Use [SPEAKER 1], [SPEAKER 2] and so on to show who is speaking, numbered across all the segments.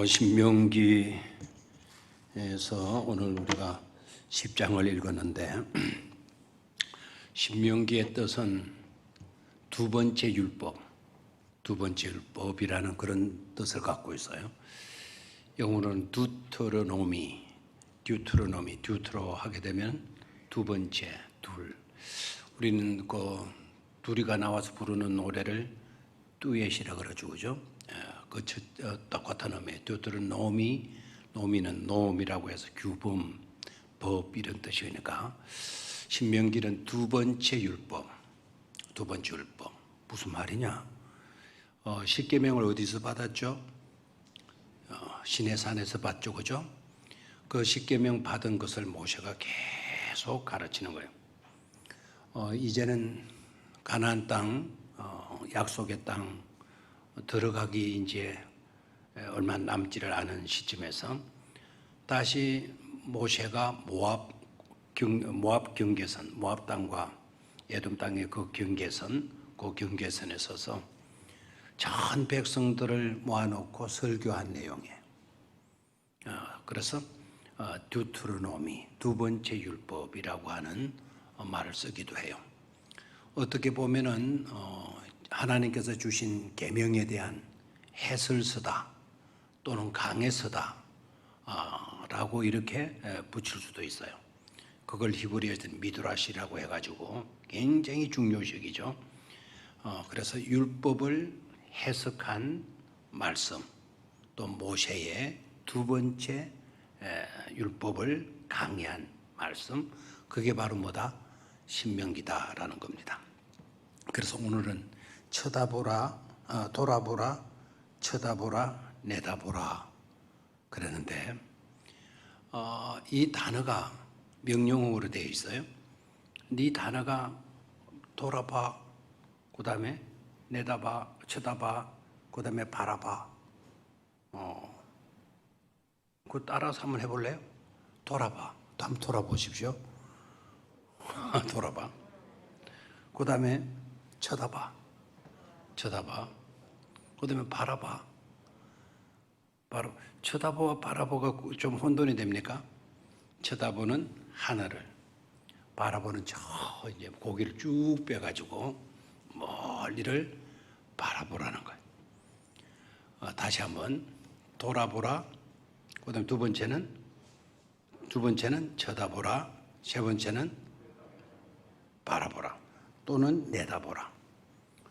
[SPEAKER 1] 신명기에서 오늘 우리가 10장을 읽었는데 신명기의 뜻은 두 번째 율법이라는 그런 뜻을 갖고 있어요. 영어로는 듀트로 하게 되면 두 번째, 둘. 우리는 그 둘이가 나와서 부르는 노래를 듀엣이라 그러죠, 그죠? 똑같은 의미예요. 노미는 노음이라고 해서 규범, 법 이런 뜻이니까 신명기는 두 번째 율법. 무슨 말이냐? 십계명을 어디서 받았죠? 시내산에서 받죠, 그죠? 그 십계명 받은 것을 모세가 계속 가르치는 거예요. 이제는 가나안 땅, 약속의 땅 들어가기 이제 얼마 남지를 않은 시점에서 다시 모세가 모압 경계선, 모압 땅과 에돔 땅의 그 경계선에 서서 전 백성들을 모아놓고 설교한 내용이에요. 그래서 듀트로노미, 두 번째 율법이라고 하는 말을 쓰기도 해요. 어떻게 보면은 하나님께서 주신 계명에 대한 해설서다 또는 강해서다 라고 이렇게 붙일 수도 있어요. 그걸 히브리어에서는 미드라시라고 해가지고 굉장히 중요식이죠. 그래서 율법을 해석한 말씀, 또 모세의 두 번째 율법을 강의한 말씀, 그게 바로 뭐다? 신명기다라는 겁니다. 그래서 오늘은 돌아보라, 쳐다보라, 내다보라 그러는데 이 단어가 명령어로 되어 있어요. 이 단어가 돌아봐, 그 다음에 내다봐, 쳐다봐, 그 다음에 바라봐. 그거 따라서 한번 해볼래요? 돌아봐. 한번 돌아보십시오. 돌아봐. 그 다음에 쳐다봐. 그 다음에 바라봐. 쳐다보와 바라보가 좀 혼돈이 됩니까? 쳐다보는 하늘을, 바라보는 저 이제 고개를 쭉 빼가지고 멀리를 바라보라는 거예요. 다시 한번 돌아보라. 그다음 두 번째는 쳐다보라. 세 번째는 바라보라. 또는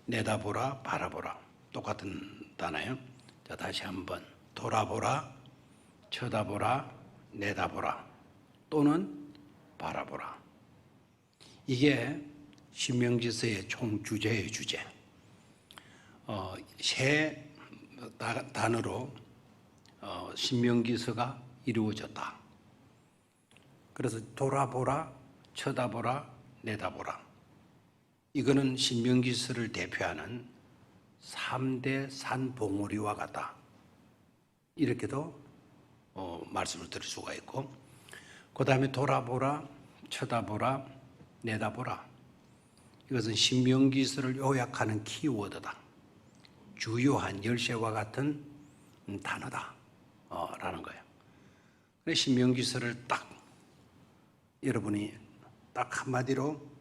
[SPEAKER 1] 내다보라, 바라보라. 똑같은 단어예요. 자, 다시 한번 돌아보라, 쳐다보라, 내다보라. 또는 바라보라. 이게 신명기서의 총 주제예요, 주제. 세 단어로 신명기서가 이루어졌다. 그래서 돌아보라, 쳐다보라, 내다보라. 이거는 신명기서를 대표하는 3대 산봉우리와 같다. 이렇게도 말씀을 드릴 수가 있고, 그 다음에 돌아보라, 쳐다보라, 내다보라. 이것은 신명기서를 요약하는 키워드다. 주요한 열쇠와 같은 단어다 라는 거예요. 신명기서를 딱 여러분이 딱 한마디로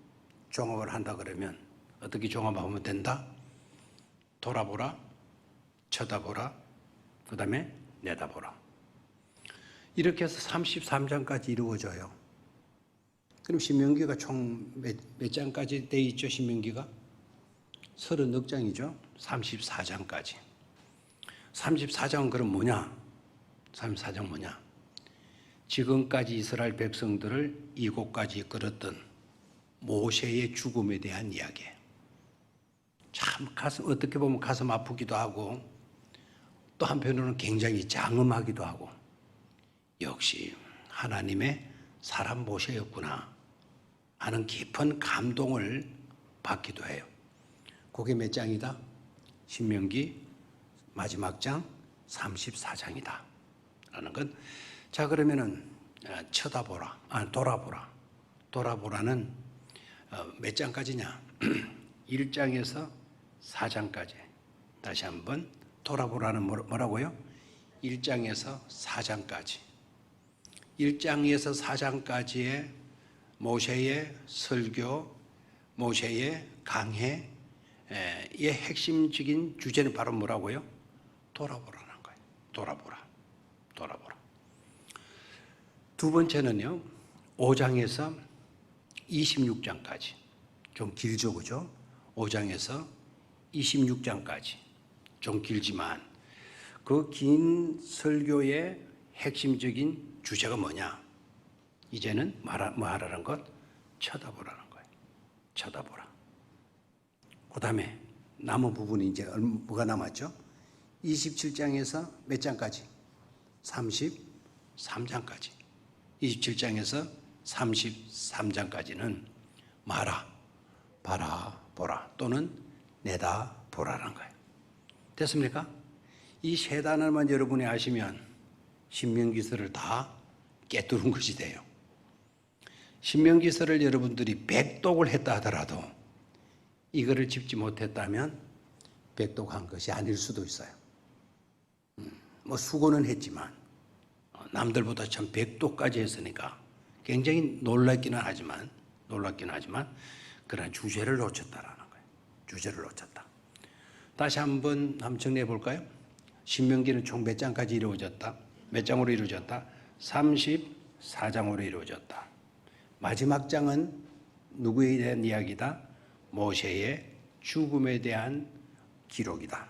[SPEAKER 1] 종합을 한다 그러면 어떻게 종합하면 된다? 돌아보라, 쳐다보라, 그 다음에 내다보라. 이렇게 해서 33장까지 이루어져요. 그럼 신명기가 총 몇 장까지 돼 있죠? 신명기가 30장이죠. 34장까지. 34장은 그럼 뭐냐? 34장 뭐냐? 지금까지 이스라엘 백성들을 이곳까지 이끌었던 모세의 죽음에 대한 이야기예요. 참 어떻게 보면 가슴 아프기도 하고 또 한편으로는 굉장히 장엄하기도 하고 역시 하나님의 사람 모세였구나 하는 깊은 감동을 받기도 해요. 그게 몇 장이다? 신명기 마지막 장 34장이다 라는 건, 자 그러면은 돌아보라는 몇 장까지냐? 1장에서 4장까지. 다시 한번 돌아보라는 뭐라고요? 1장에서 4장까지 1장에서 4장까지의 모세의 설교, 모세의 강해의 핵심적인 주제는 바로 뭐라고요? 돌아보라는 거예요. 돌아보라. 두 번째는요, 5장에서 26장까지. 좀 길죠, 그죠? 5장에서 26장까지. 좀 길지만 그 긴 설교의 핵심적인 주제가 뭐냐? 이제는 말하라는 것, 쳐다보라는 거예요. 쳐다보라. 그 다음에 남은 부분이 이제 뭐가 남았죠? 27장에서 몇 장까지? 33장까지. 27장에서 33장까지는 말아, 봐라, 보라 또는 내다 보라는 거예요. 됐습니까? 이 세 단어만 여러분이 아시면 신명기서를 다 깨뚫은 것이 돼요. 신명기서를 여러분들이 백독을 했다 하더라도 이거를 짚지 못했다면 백독한 것이 아닐 수도 있어요. 뭐 수고는 했지만 남들보다 참 백독까지 했으니까 굉장히 놀랍기는 하지만 그런 주제를 놓쳤다라는 거예요. 주제를 놓쳤다. 다시 한번 정리해 볼까요? 신명기는 총 몇 장까지 이루어졌다? 몇 장으로 이루어졌다? 34장으로 이루어졌다. 마지막 장은 누구에 대한 이야기다? 모세의 죽음에 대한 기록이다.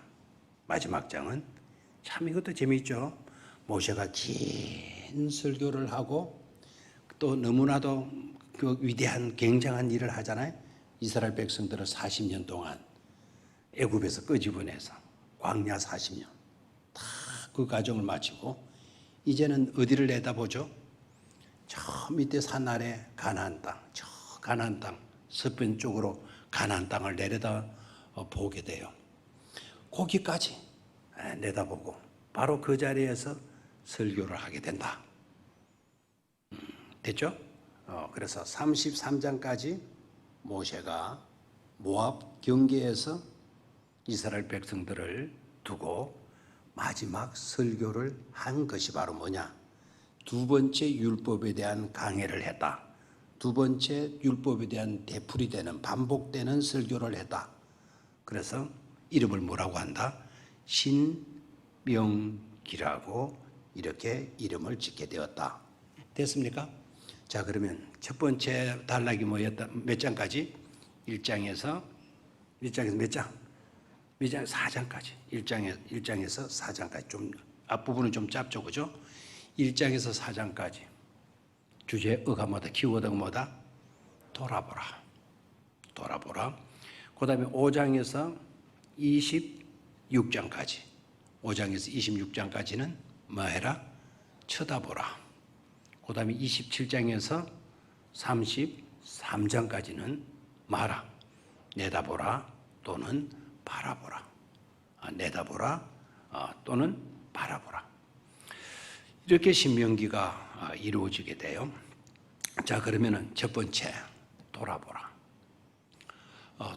[SPEAKER 1] 마지막 장은 참 이것도 재미있죠. 모세가 긴 설교를 하고 또 너무나도 그 위대한 굉장한 일을 하잖아요. 이스라엘 백성들을 40년 동안 애굽에서 끄집어내서 광야 40년 다 그 과정을 마치고 이제는 어디를 내다보죠? 저 밑에 산 아래 가나안 땅, 저 가나안 땅 서편 쪽으로 가나안 땅을 내려다 보게 돼요. 거기까지 내다보고 바로 그 자리에서 설교를 하게 된다. 됐죠? 그래서 33장까지 모세가 모압 경계에서 이스라엘 백성들을 두고 마지막 설교를 한 것이 바로 뭐냐? 두 번째 율법에 대한 강해를 했다. 두 번째 율법에 대한 되풀이 되는 반복되는 설교를 했다. 그래서 이름을 뭐라고 한다? 신명기라고 이렇게 이름을 짓게 되었다. 됐습니까? 자, 그러면 첫 번째 단락이 뭐였다? 몇 장까지? 1장에서 몇 장? 4장까지. 1장에서 4장까지. 좀 앞부분은 좀 짧죠, 그죠? 1장에서 4장까지. 주제 어가 뭐다? 키워드가 뭐다? 돌아보라. 그 다음에 5장에서 26장까지. 5장에서 26장까지는 뭐 해라? 쳐다보라. 그 다음에 27장에서 33장까지는 말아. 내다보라 또는 바라보라. 내다보라 또는 바라보라. 이렇게 신명기가 이루어지게 돼요. 자, 그러면은 첫 번째 돌아보라.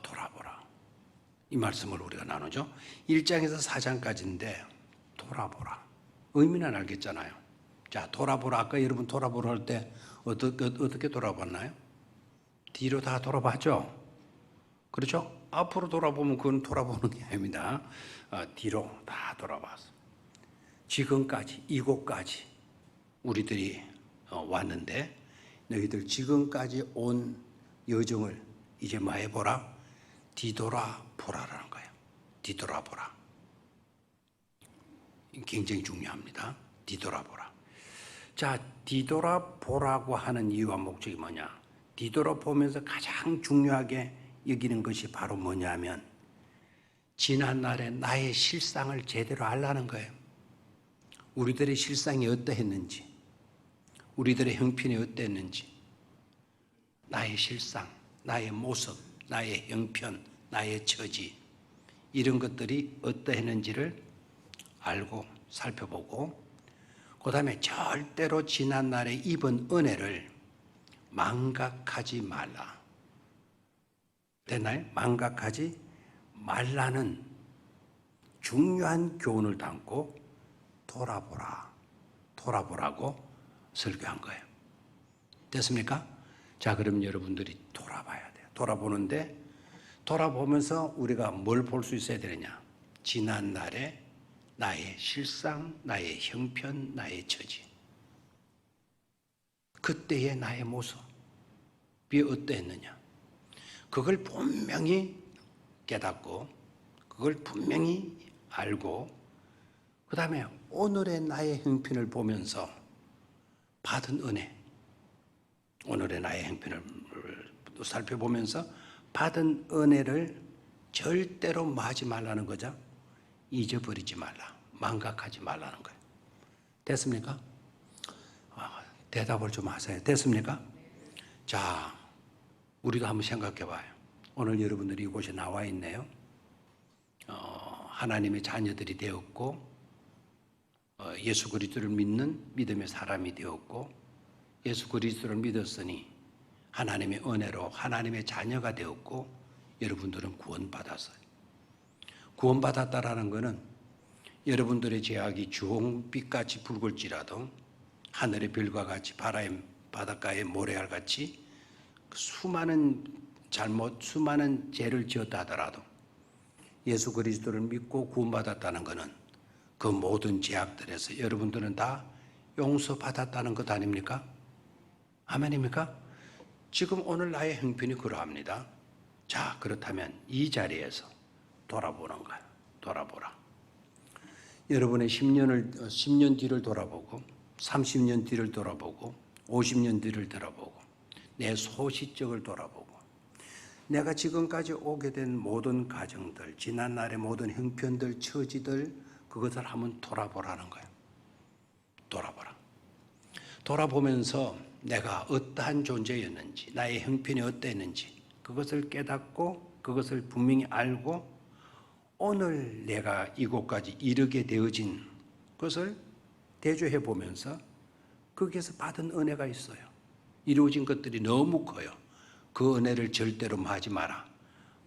[SPEAKER 1] 돌아보라. 이 말씀을 우리가 나누죠. 1장에서 4장까지인데 돌아보라. 의미는 알겠잖아요. 자, 돌아보라. 아까 여러분 돌아보라 할 때 어떻게 돌아봤나요? 뒤로 다 돌아봤죠? 그렇죠? 앞으로 돌아보면 그건 돌아보는 게 아닙니다. 뒤로 다 돌아봤어. 지금까지, 이곳까지 우리들이 왔는데 너희들 지금까지 온 여정을 이제 뭐 해보라? 뒤돌아보라라는 거예요. 뒤돌아보라. 굉장히 중요합니다. 뒤돌아보라. 자, 뒤돌아보라고 하는 이유와 목적이 뭐냐? 뒤돌아보면서 가장 중요하게 여기는 것이 바로 뭐냐면 지난날에 나의 실상을 제대로 알라는 거예요. 우리들의 실상이 어떠했는지, 우리들의 형편이 어땠는지, 나의 실상, 나의 모습, 나의 형편, 나의 처지 이런 것들이 어떠했는지를 알고 살펴보고 그 다음에 절대로 지난날에 입은 은혜를 망각하지 말라. 됐나요? 망각하지 말라는 중요한 교훈을 담고 돌아보라. 돌아보라고 설교한 거예요. 됐습니까? 자, 그럼 여러분들이 돌아봐야 돼요. 돌아보는데 돌아보면서 우리가 뭘 볼 수 있어야 되느냐? 지난 날에 나의 실상, 나의 형편, 나의 처지. 그때의 나의 모습이 어떠했느냐? 그걸 분명히 깨닫고 그걸 분명히 알고 그 다음에 오늘의 나의 형편을 보면서 받은 은혜, 오늘의 나의 형편을 살펴보면서 받은 은혜를 절대로 마지 말라는 거죠. 잊어버리지 말라, 망각하지 말라는 거예요. 됐습니까? 대답을 좀 하세요. 됐습니까? 자, 우리도 한번 생각해 봐요. 오늘 여러분들이 이곳에 나와 있네요. 하나님의 자녀들이 되었고 예수 그리스도를 믿는 믿음의 사람이 되었고 예수 그리스도를 믿었으니 하나님의 은혜로 하나님의 자녀가 되었고 여러분들은 구원받았어요. 구원받았다라는 것은 여러분들의 죄악이 주홍빛같이 붉을지라도 하늘의 별과 같이 바닷가의 모래알같이 수많은 수많은 죄를 지었다 하더라도 예수 그리스도를 믿고 구원받았다는 것은 그 모든 죄악들에서 여러분들은 다 용서받았다는 것 아닙니까? 아멘입니까? 지금 오늘 나의 형편이 그러합니다. 자, 그렇다면 이 자리에서 돌아보는 거예요. 돌아보라. 여러분의 10년 뒤를 돌아보고 30년 뒤를 돌아보고 50년 뒤를 돌아보고 내 소시적을 돌아보고 내가 지금까지 오게 된 모든 가정들, 지난날의 모든 형편들, 처지들 그것을 한번 돌아보라는 거예요. 돌아보라. 돌아보면서 내가 어떠한 존재였는지, 나의 형편이 어땠는지 그것을 깨닫고 그것을 분명히 알고 오늘 내가 이곳까지 이르게 되어진 것을 대조해 보면서 거기에서 받은 은혜가 있어요. 이루어진 것들이 너무 커요. 그 은혜를 절대로 하지 마라.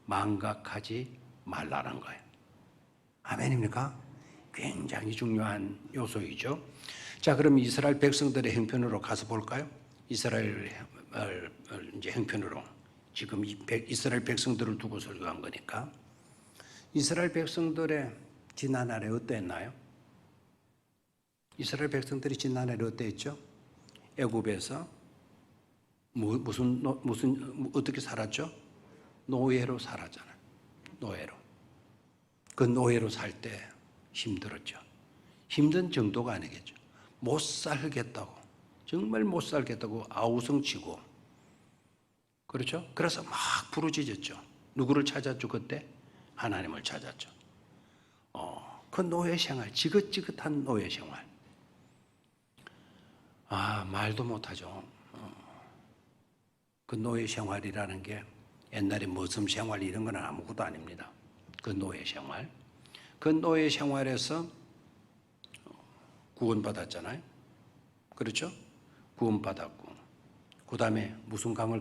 [SPEAKER 1] 망각하지 말라는 거예요. 아멘입니까? 굉장히 중요한 요소이죠. 자, 그럼 이스라엘 백성들의 형편으로 가서 볼까요? 이스라엘 이제 형편으로 지금 이스라엘 백성들을 두고 설교한 거니까 이스라엘 백성들의 지난날에 어땠나요? 이스라엘 백성들이 지난날에 어땠죠? 애굽에서 무슨 어떻게 살았죠? 노예로 살았잖아요. 노예로. 그 노예로 살 때 힘들었죠. 힘든 정도가 아니겠죠. 못 살겠다고, 정말 못 살겠다고 아우성치고, 그렇죠? 그래서 막 부르짖었죠. 누구를 찾았죠? 그때 하나님을 찾았죠. 그 노예 생활, 지긋지긋한 노예 생활. 말도 못하죠. 그 노예 생활이라는 게 옛날에 머슴 생활 이런 건 아무것도 아닙니다. 그 노예 생활. 그 노예 생활에서 구원받았잖아요. 그렇죠? 구원받았고 그 다음에 무슨 강을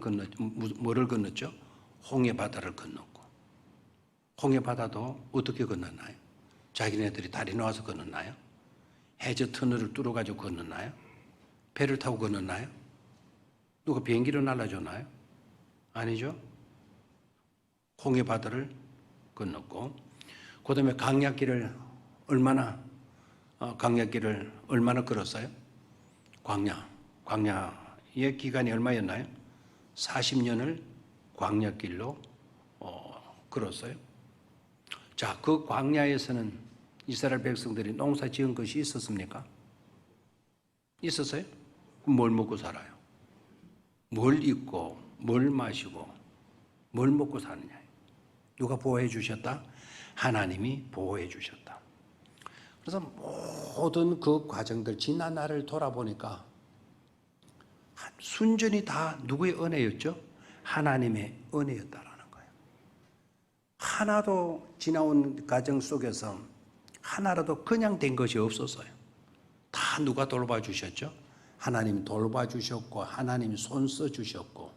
[SPEAKER 1] 뭐를 건넜죠? 홍해 바다를 건넜고 홍해 바다도 어떻게 건넜나요? 자기네들이 다리 놓아서 건넜나요? 해저 터널을 뚫어가지고 건넜나요? 배를 타고 건넜나요? 누가 비행기를 날라줬나요? 아니죠. 홍해 바다를 건넜고 그 다음에 강약길을 얼마나 걸었어요? 광야의 기간이 얼마였나요? 40년을 광야길로 걸었어요. 자, 그 광야에서는 이스라엘 백성들이 농사 지은 것이 있었습니까? 있었어요? 그럼 뭘 먹고 살아요? 뭘 입고, 뭘 마시고, 뭘 먹고 사느냐? 누가 보호해 주셨다? 하나님이 보호해 주셨다. 그래서 모든 그 과정들, 지난 날을 돌아보니까 순전히 다 누구의 은혜였죠? 하나님의 은혜였다라는 거예요. 하나도 지나온 과정 속에서 하나라도 그냥 된 것이 없었어요. 다 누가 돌봐주셨죠? 하나님 돌봐주셨고 하나님 손써 주셨고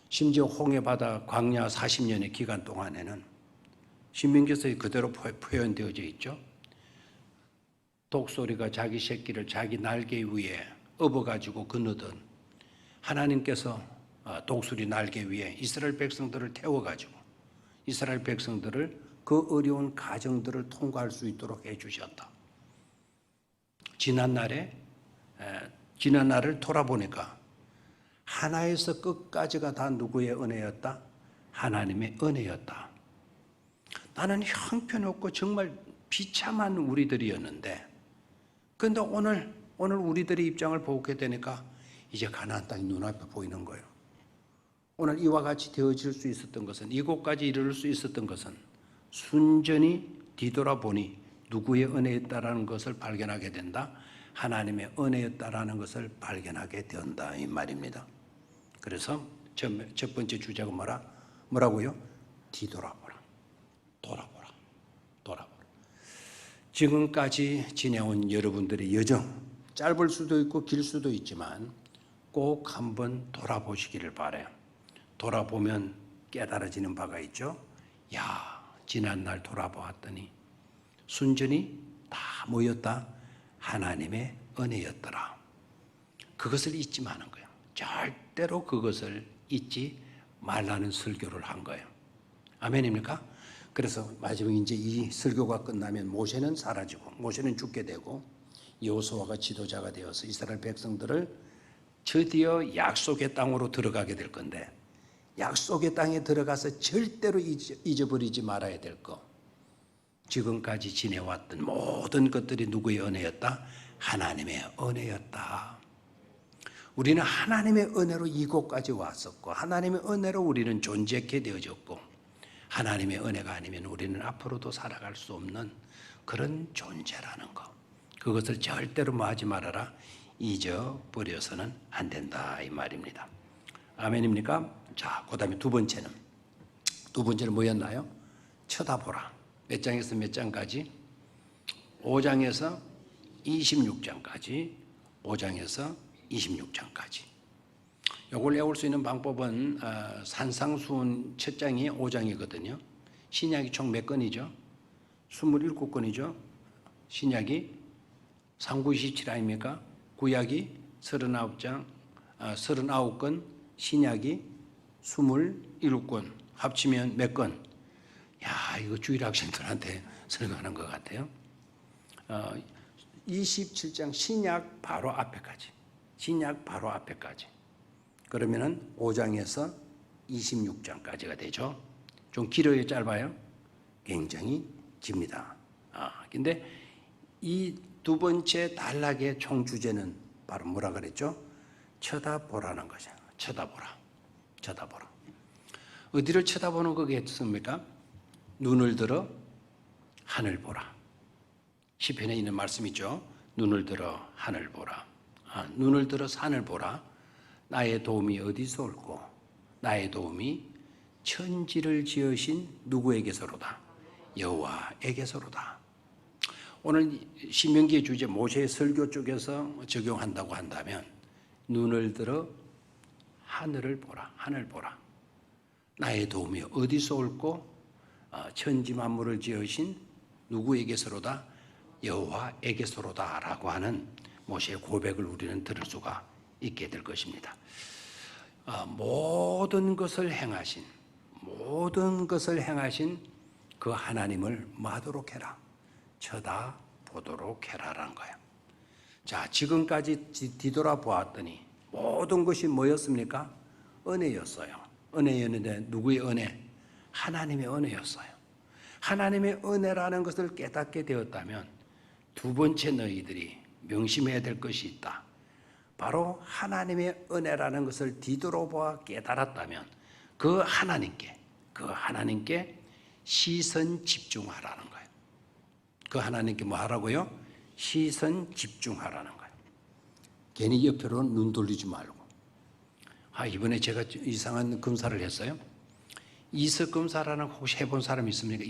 [SPEAKER 1] 심지어 홍해바다 광야 40년의 기간 동안에는 신명기서에 그대로 표현되어져 있죠. 독수리가 자기 새끼를 자기 날개 위에 업어가지고 건너던 하나님께서 독수리 날개 위에 이스라엘 백성들을 태워가지고 이스라엘 백성들을 그 어려운 과정들을 통과할 수 있도록 해주셨다. 지난 날을 돌아보니까 하나에서 끝까지가 다 누구의 은혜였다? 하나님의 은혜였다. 나는 형편없고 정말 비참한 우리들이었는데, 그런데 오늘 우리들의 입장을 보게 되니까 이제 가나안 땅이 눈앞에 보이는 거예요. 오늘 이와 같이 되어질 수 있었던 것은, 이곳까지 이르를 수 있었던 것은 순전히 뒤돌아보니 누구의 은혜였다라는 것을 발견하게 된다. 하나님의 은혜였다라는 것을 발견하게 된다 이 말입니다. 그래서 첫 번째 주제가 뭐라고요? 뒤돌아보라. 돌아보라. 지금까지 지내온 여러분들의 여정, 짧을 수도 있고 길 수도 있지만 꼭 한번 돌아보시기를 바라요. 돌아보면 깨달아지는 바가 있죠. 야, 지난날 돌아보았더니 순전히 다 뭐였다? 하나님의 은혜였더라. 그것을 잊지 마는 거예요. 절대로 그것을 잊지 말라는 설교를 한 거예요. 아멘입니까? 그래서 마지막에 이제 이 설교가 끝나면 모세는 사라지고 모세는 죽게 되고 여호수아가 지도자가 되어서 이스라엘 백성들을 드디어 약속의 땅으로 들어가게 될 건데, 약속의 땅에 들어가서 절대로 잊어버리지 말아야 될 것, 지금까지 지내왔던 모든 것들이 누구의 은혜였다? 하나님의 은혜였다. 우리는 하나님의 은혜로 이곳까지 왔었고 하나님의 은혜로 우리는 존재케 되어졌고, 하나님의 은혜가 아니면 우리는 앞으로도 살아갈 수 없는 그런 존재라는 것, 그것을 절대로 뭐하지 말아라? 잊어버려서는 안 된다 이 말입니다. 아멘입니까? 자, 그 다음에 두 번째는 뭐였나요? 쳐다보라. 몇 장에서 몇 장까지? 5장에서 26장까지. 5장에서 26장까지. 이걸 외울 수 있는 방법은 산상수훈 첫 장이 5장이거든요. 신약이 총 몇 권이죠? 27권이죠. 신약이 3927 아닙니까? 구약이 39장, 39권, 신약이 27권, 합치면 몇 권? 야, 이거 주일 학생들한테 설교하는 것 같아요. 27장 신약 바로 앞에까지. 그러면은 5장에서 26장까지가 되죠. 좀 길어요, 짧아요? 굉장히 깁니다. 근데 이 두 번째 단락의 총 주제는 바로 뭐라 그랬죠? 쳐다보라는 거죠. 쳐다보라. 어디를 쳐다보는 거겠습니까? 눈을 들어 하늘 보라. 시편에 있는 말씀이죠. 눈을 들어 하늘 보라. 눈을 들어 산을 보라. 나의 도움이 어디서 올고 나의 도움이 천지를 지으신 누구에게서로다? 여호와에게서로다. 오늘 신명기의 주제 모세의 설교 쪽에서 적용한다고 한다면 눈을 들어 하늘 보라. 나의 도움이 어디서 올고 천지 만물을 지으신 누구에게서로다? 여호와에게서로다라고 하는 모세의 고백을 우리는 들을 수가 있게 될 것입니다. 모든 것을 행하신 그 하나님을 뭐하도록 해라? 쳐다보도록 해라라는 거예요. 자, 지금까지 뒤돌아보았더니 모든 것이 뭐였습니까? 은혜였어요. 은혜였는데 누구의 은혜? 하나님의 은혜였어요. 하나님의 은혜라는 것을 깨닫게 되었다면 두 번째 너희들이 명심해야 될 것이 있다. 바로 하나님의 은혜라는 것을 뒤돌아보아 깨달았다면 그 하나님께 시선 집중하라는 거예요. 그 하나님께 뭐 하라고요? 시선 집중하라는 거예요. 괜히 옆으로 눈 돌리지 말고. 이번에 제가 이상한 검사를 했어요. 이석 검사라는 혹시 해본 사람 있습니까?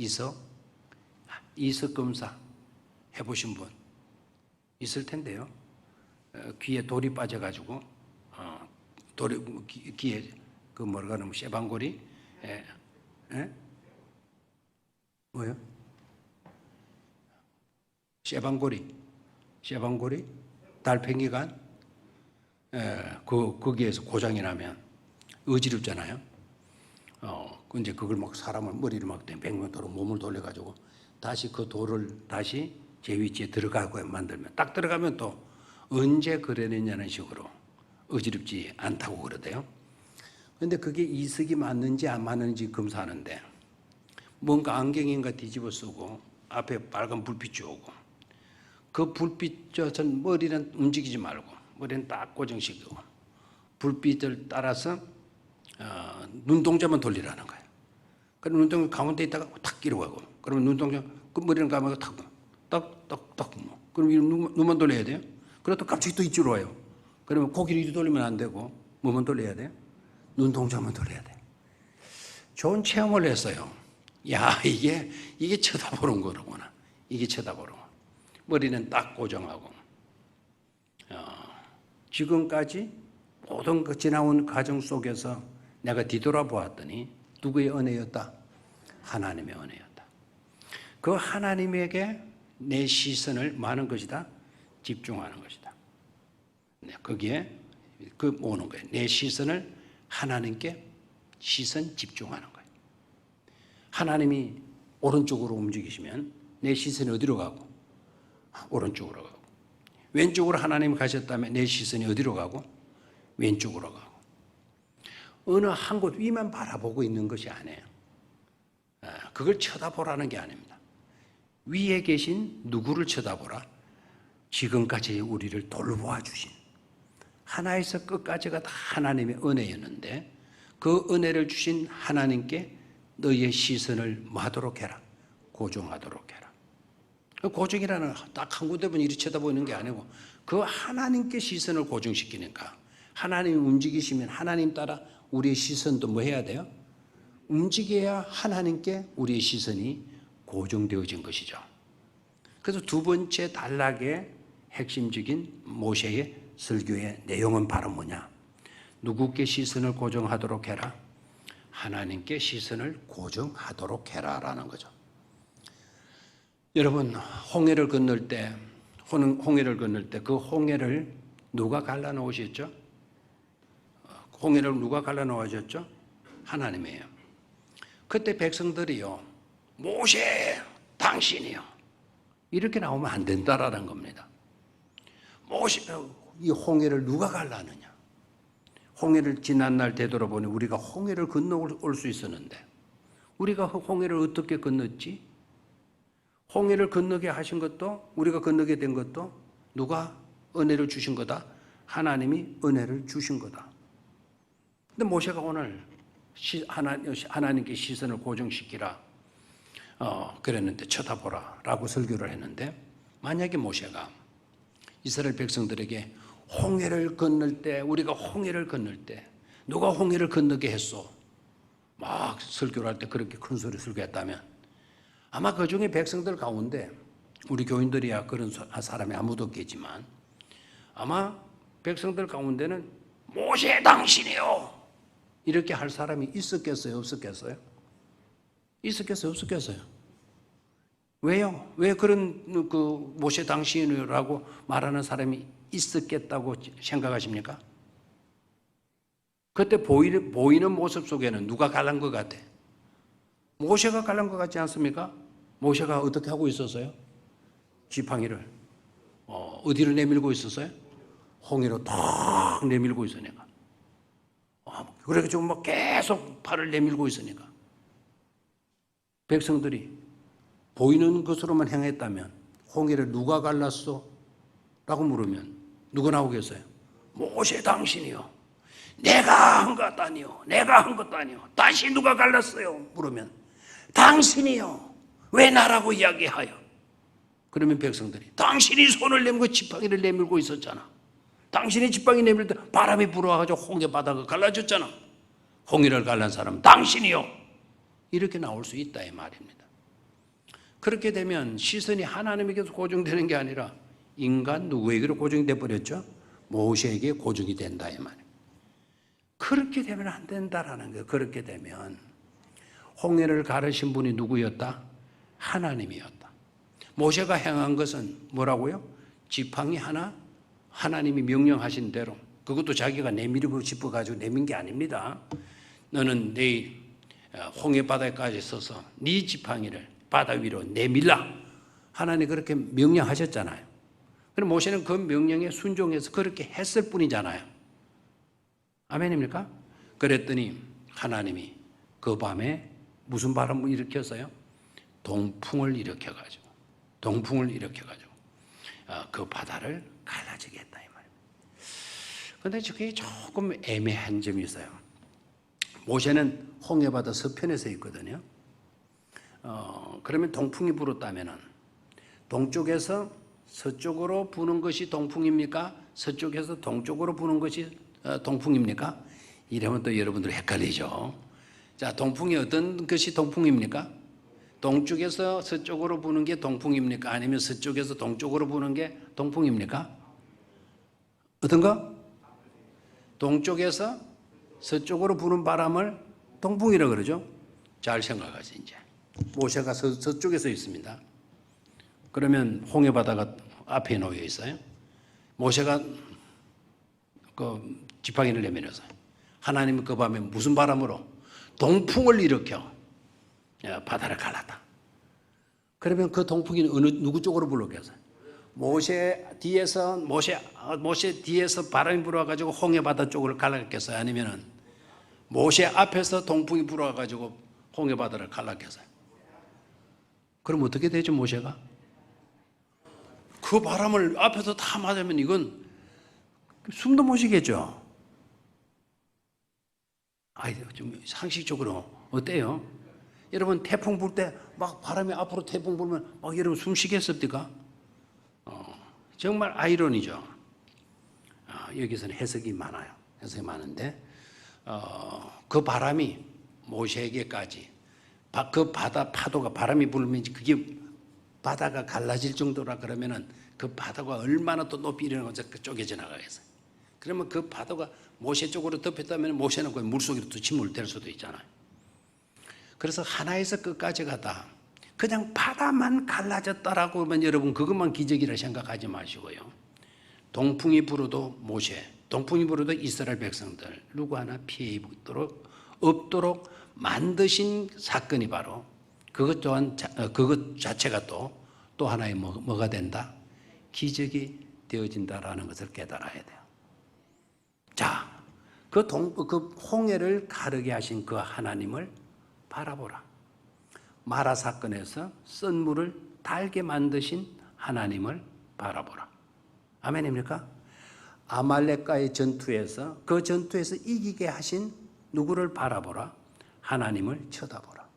[SPEAKER 1] 이석 검사 해보신 분 있을 텐데요. 귀에 돌이 빠져가지고 귀에 그 뭐라 그러면 쇠방골이 뭐요? 쇠방골이 쇠방골이 달팽이관 거기에서 고장이 나면 어지럽잖아요. 이제 그걸 막 사람을 머리를 막 백면도로 몸을 돌려가지고 다시 그 돌을 다시 제 위치에 들어가고 만들면 딱 들어가면 또 언제 그러느냐는 식으로 어지럽지 않다고 그러대요. 그런데 그게 이석이 맞는지 안 맞는지 검사하는데 뭔가 안경인가 뒤집어 쓰고 앞에 빨간 불빛이 오고 그 불빛 전 머리는 움직이지 말고 머리는 딱 고정시키고 불빛을 따라서 눈동자만 돌리라는 거예요. 그럼 눈동자 가운데 있다가 탁 끼러가고 그러면 눈동자 그 머리는 감아서 탁 그럼 눈만 돌려야 돼요. 그러다 갑자기 또 이쪽으로 와요. 그러면 고기를 이리 돌리면 안 되고 뭐만 돌려야 돼요? 눈동자만 돌려야 돼. 좋은 체험을 했어요. 야, 이게 쳐다보는 거로구나. 이게 쳐다보는 거. 머리는 딱 고정하고. 지금까지 모든 그 지나온 과정 속에서 내가 뒤돌아보았더니 누구의 은혜였다? 하나님의 은혜였다. 그 하나님에게 내 시선을 많은 것이다? 집중하는 것이다. 거기에 그 오는 거예요. 내 시선을 하나님께 시선 집중하는 거예요. 하나님이 오른쪽으로 움직이시면 내 시선이 어디로 가고? 오른쪽으로 가고. 왼쪽으로 하나님이 가셨다면 내 시선이 어디로 가고? 왼쪽으로 가고. 어느 한 곳 위만 바라보고 있는 것이 아니에요. 그걸 쳐다보라는 게 아닙니다. 위에 계신 누구를 쳐다보라? 지금까지 우리를 돌보아 주신 하나에서 끝까지가 다 하나님의 은혜였는데 그 은혜를 주신 하나님께 너희의 시선을 하도록 해라. 고정하도록 해라. 고정이라는 딱 한 군데만 이리 쳐다보는 게 아니고 그 하나님께 시선을 고정시키니까 하나님이 움직이시면 하나님 따라 우리의 시선도 뭐 해야 돼요? 움직여야 하나님께 우리의 시선이 고정되어진 것이죠. 그래서 두 번째 단락의 핵심적인 모세의 설교의 내용은 바로 뭐냐? 누구께 시선을 고정하도록 해라? 하나님께 시선을 고정하도록 해라라는 거죠. 여러분, 홍해를 건널 때 그 홍해를 누가 갈라놓으셨죠? 홍해를 누가 갈라놓으셨죠? 하나님이에요. 그때 백성들이요, 모세 당신이요, 이렇게 나오면 안 된다라는 겁니다. 모세, 이 홍해를 누가 갈라느냐? 홍해를 지난날 되돌아보니 우리가 홍해를 건너올 수 있었는데 우리가 홍해를 어떻게 건넜지? 홍해를 건너게 하신 것도 우리가 건너게 된 것도 누가 은혜를 주신 거다? 하나님이 은혜를 주신 거다. 근데 모세가 오늘 하나님께 시선을 고정시키라 그랬는데 쳐다보라 라고 설교를 했는데 만약에 모세가 이스라엘 백성들에게 홍해를 건널 때 우리가 홍해를 건널 때 누가 홍해를 건너게 했소? 막 설교를 할 때 그렇게 큰 소리 설교했다면 아마 그 중에 백성들 가운데 우리 교인들이야 그런 사람이 아무도 없겠지만 아마 백성들 가운데는 모세 당신이요 이렇게 할 사람이 있었겠어요? 없었겠어요? 있었겠어요? 없었겠어요? 왜요? 왜 그런 그 모세 당신이라고 말하는 사람이 있었겠다고 생각하십니까? 그때 보이는 모습 속에는 누가 갈란 것 같아? 모세가 갈란 것 같지 않습니까? 모세가 어떻게 하고 있었어요? 지팡이를 어디로 내밀고 있었어요? 홍해로 탁 내밀고 있으니까. 그래가지고 막 계속 팔을 내밀고 있으니까. 백성들이 보이는 것으로만 행했다면 홍해를 누가 갈랐어? 라고 물으면 누가 나오겠어요? 모세 당신이요. 내가 한 것 아니요. 내가 한 것도 아니요. 다시 누가 갈랐어요? 물으면 당신이요. 왜 나라고 이야기하여? 그러면 백성들이 당신이 손을 내밀고 지팡이를 내밀고 있었잖아. 당신이 지팡이 내밀 때 바람이 불어와가지고 홍해 바다가 갈라졌잖아. 홍해를 갈란 사람은 당신이요. 이렇게 나올 수 있다 이 말입니다. 그렇게 되면 시선이 하나님에게서 고정되는 게 아니라 인간 누구에게로 고정이 돼버렸죠? 모세에게 고정이 된다 이 말이에요. 그렇게 되면 안 된다라는 거예요. 그렇게 되면 홍해를 가르신 분이 누구였다? 하나님이었다. 모세가 행한 것은 뭐라고요? 지팡이 하나 하나님이 명령하신 대로, 그것도 자기가 내밀고 싶어가지고 내민 게 아닙니다. 너는 내일 홍해 바다까지 서서 네 지팡이를 바다 위로 내밀라. 하나님 그렇게 명령하셨잖아요. 그럼 모세는 그 명령에 순종해서 그렇게 했을 뿐이잖아요. 아멘입니까? 그랬더니 하나님이 그 밤에 무슨 바람을 일으켰어요? 동풍을 일으켜가지고 그 바다를 갈라지게 했다 이 말입니다. 그런데 저게 조금 애매한 점이 있어요. 모세는 홍해바다 서편에 있거든요. 그러면 동풍이 불었다면은 동쪽에서 서쪽으로 부는 것이 동풍입니까? 서쪽에서 동쪽으로 부는 것이 동풍입니까? 이러면 또 여러분들 헷갈리죠. 자, 동풍이 어떤 것이 동풍입니까? 동쪽에서 서쪽으로 부는 게 동풍입니까? 아니면 서쪽에서 동쪽으로 부는 게 동풍입니까? 어떤 거? 동쪽에서 서쪽으로 부는 바람을 동풍이라고 그러죠. 잘 생각하세요. 이제 모세가 서쪽에 서 있습니다. 그러면 홍해바다가 앞에 놓여 있어요. 모세가 그 지팡이를 내밀어서 하나님은 그 밤에 무슨 바람으로? 동풍을 일으켜 바다를 갈랐다. 그러면 그 동풍이 누구 쪽으로 불었겠어요? 모세 뒤에서 바람이 불어가지고 홍해바다 쪽으로 갈랐겠어요? 아니면은 모세 앞에서 동풍이 불어가지고 홍해바다를 갈랐겠어요? 그럼 어떻게 되죠, 모세가? 그 바람을 앞에서 다 맞으면 이건 숨도 못 쉬겠죠. 좀 상식적으로 어때요? 여러분 태풍 불 때 막 바람이 앞으로 태풍 불면 막 여러분 숨 쉬겠습니까? 정말 아이러니죠. 여기서는 해석이 많아요. 해석이 많은데 그 바람이 모세에게까지 그 바다 파도가 바람이 불면 그게 바다가 갈라질 정도라 그러면은 그 바다가 얼마나 또 높이 일어나서 쪼개져 나가겠어요. 그러면 그 파도가 모세 쪽으로 덮였다면 모세는 그 물속으로 또 침몰될 수도 있잖아요. 그래서 하나에서 끝까지 가다 그냥 바다만 갈라졌다라고 하면 여러분 그것만 기적이라 생각하지 마시고요. 동풍이 불어도 모세, 동풍이 불어도 이스라엘 백성들 누구 하나 피해 입도록 없도록 만드신 사건이 바로 그것 또한 그것 자체가 또 하나의 뭐가 된다? 기적이 되어진다라는 것을 깨달아야 돼요. 자, 그 홍해를 가르게 하신 그 하나님을 바라보라. 마라 사건에서 쓴 물을 달게 만드신 하나님을 바라보라. 아멘입니까? 아말렉과의 전투에서 그 전투에서 이기게 하신 누구를 바라보라? 하나님을 쳐다보라.